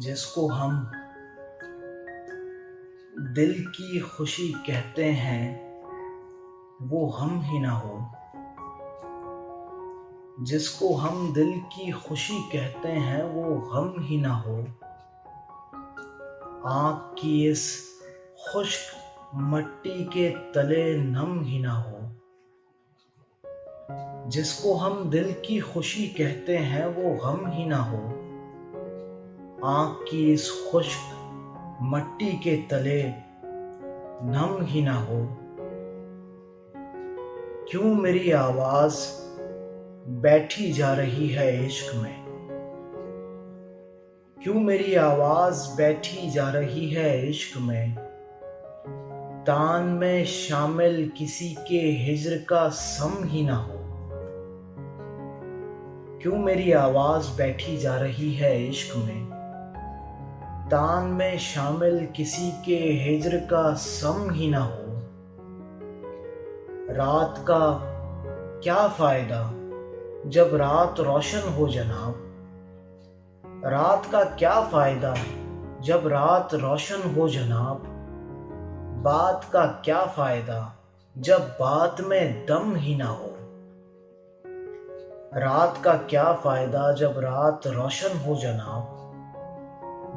जिसको हम दिल की खुशी कहते हैं वो हम ही ना हो। जिसको हम दिल की खुशी कहते हैं वो हम ही ना हो। आँख की इस खुश्क मट्टी के तले नम ही ना हो। जिसको हम दिल की खुशी कहते हैं वो हम ही ना हो। आँख की इस खुश्क मट्टी के तले नम ही ना हो। क्यों मेरी आवाज बैठी जा रही है इश्क में। क्यों मेरी आवाज बैठी जा रही है इश्क में। तान में शामिल किसी के हिज्र का सम ही ना हो। क्यों मेरी आवाज बैठी जा रही है इश्क में। तान में शामिल किसी के हिज्र का सम ही ना हो। रात का क्या फायदा जब रात रोशन हो जनाब। रात का क्या फायदा जब रात रोशन हो जनाब। बात का क्या फायदा जब बात में दम ही ना हो। रात का क्या फायदा जब रात रोशन हो जनाब।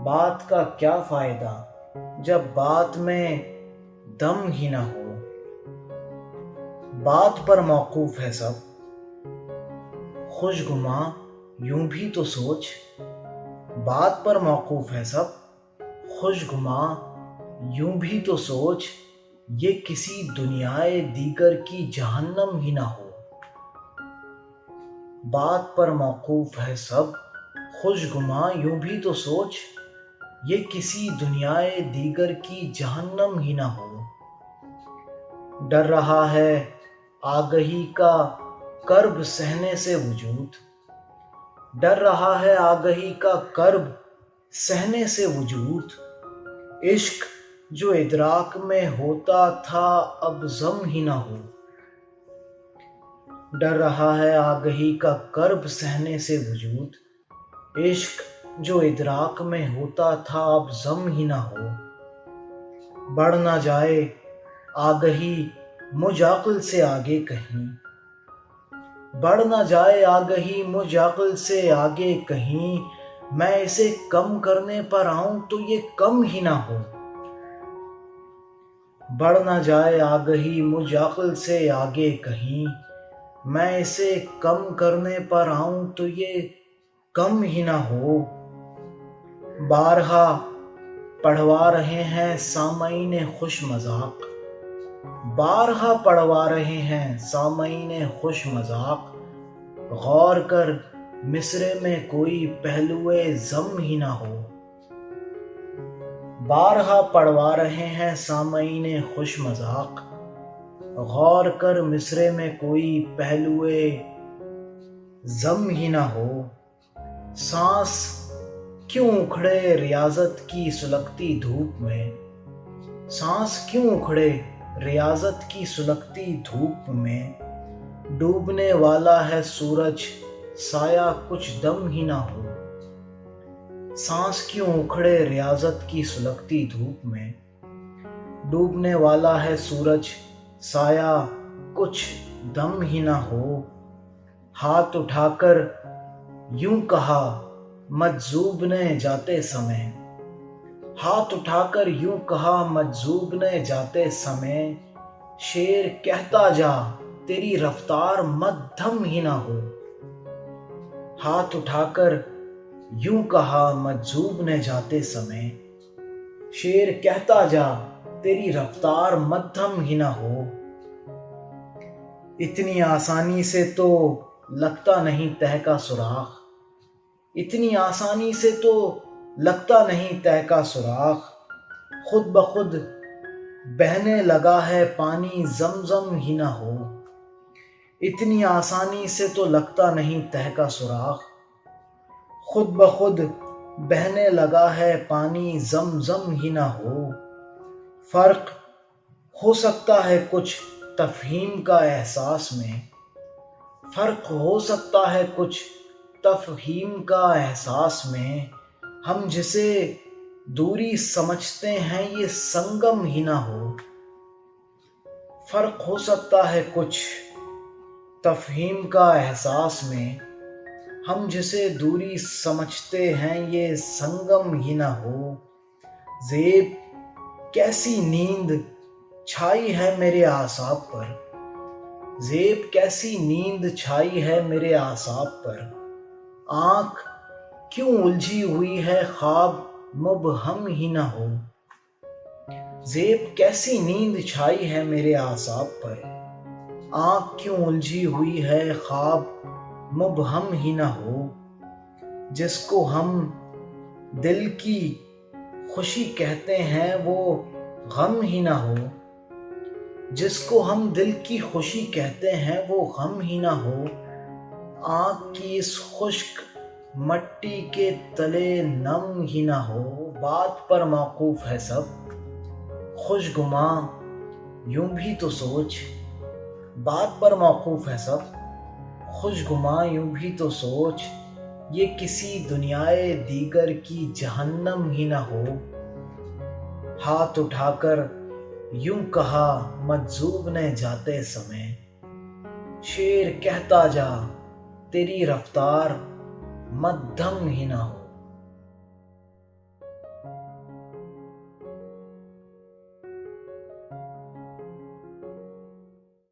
बात का क्या फायदा जब बात में दम ही ना हो। बात पर मौकूफ है सब खुशगुमा यूं भी तो सोच। बात पर मौकूफ है सब खुशगुमा यूं भी तो सोच। ये किसी दुनियाए दीगर की जहन्नम ही ना हो। बात पर मौकूफ है सब खुशगुमा यूं भी तो सोच। ये किसी दुनियाए दीगर की जहन्नम ही ना हो। डर रहा है आगही का कर्ब सहने से वजूद। डर रहा है आगही का कर्ब सहने से वजूद। इश्क जो इदराक में होता था अब ज़म ही ना हो। डर रहा है आगही का कर्ब सहने से वजूद। इश्क जो इदराक में होता था अब ज़म ही ना हो। बढ़ ना जाए आगही मुझ अक्ल से आगे कहीं। बढ़ ना जाए आगही मुझ अक्ल से आगे कहीं। मैं इसे कम करने पर आऊं तो ये कम ही ना हो। बढ़ ना जाए आगही मुझ अक्ल से आगे कहीं। मैं इसे कम करने पर आऊं तो ये कम ही ना हो। बारहा पढ़वा रहे हैं सामईने खुश मजाक। बारहा पढ़वा रहे हैं सामईने खुश मजाक। गौर कर मिसरे में कोई पहलुए ज़म ही ना हो। बारहा पढ़वा रहे हैं सामईने खुश मजाक। गौर कर मिसरे में कोई पहलुए ज़म ही ना हो। सांस क्यों उखड़े रियाजत की सुलगती धूप में। सांस क्यों उखड़े रियाजत की सुलगती धूप में। डूबने वाला है सूरज साया कुछ दम ही ना हो। सांस क्यों उखड़े रियाजत की सुलगती धूप में। डूबने वाला है सूरज साया कुछ दम ही ना हो। हाथ उठाकर यूं कहा मजजूब ने जाते समय। हाथ उठाकर यूं कहा मजजूब ने जाते समय। शेर कहता जा तेरी रफ्तार मध्यम ही ना हो। हाथ उठाकर यूं कहा मजजूब ने जाते समय। शेर कहता जा तेरी रफ्तार मध्यम ही ना हो। इतनी आसानी से तो लगता नहीं तह का सुराख। इतनी आसानी से तो लगता नहीं तह का सुराख। खुद ब खुद बहने लगा है पानी ज़मज़म ही ना हो। इतनी आसानी से तो लगता नहीं तह का सुराख। खुद ब खुद बहने लगा है पानी ज़मज़म ही ना हो। फ़र्क हो सकता है कुछ तफ़हीम का एहसास में। फ़र्क हो सकता है कुछ तफ़हीम का एहसास में। हम जिसे दूरी समझते हैं ये संगम ही ना हो। फर्क हो सकता है कुछ तफहीम का एहसास में, हम जिसे दूरी समझते हैं ये संगम ही ना हो। ज़ेब कैसी नींद छाई है मेरे आसाब पर, ज़ेब कैसी नींद छाई है मेरे आसाब पर। आँख क्यों उलझी हुई है ख्वाब मुबहम ही ना हो। ज़ेब कैसी नींद छाई है मेरे आसाब पर। आँख क्यों उलझी हुई है ख्वाब मुबहम ही ना हो। जिसको हम दिल की खुशी कहते हैं वो गम ही ना हो। जिसको हम दिल की खुशी कहते हैं वो गम ही ना हो। आँख की इस खुश्क मट्टी के तले नम ही ना हो। बात पर मौकूफ है सब खुशगुमा यूं भी तो सोच। बात पर मौकूफ है सब खुशगुमा यूं भी तो सोच। ये किसी दुनियाए दीगर की जहन्नम ही ना हो। हाथ उठाकर यूं कहा मजजूब ने जाते समय, शेर कहता जा तेरी रफ्तार मध्यम ही ना हो।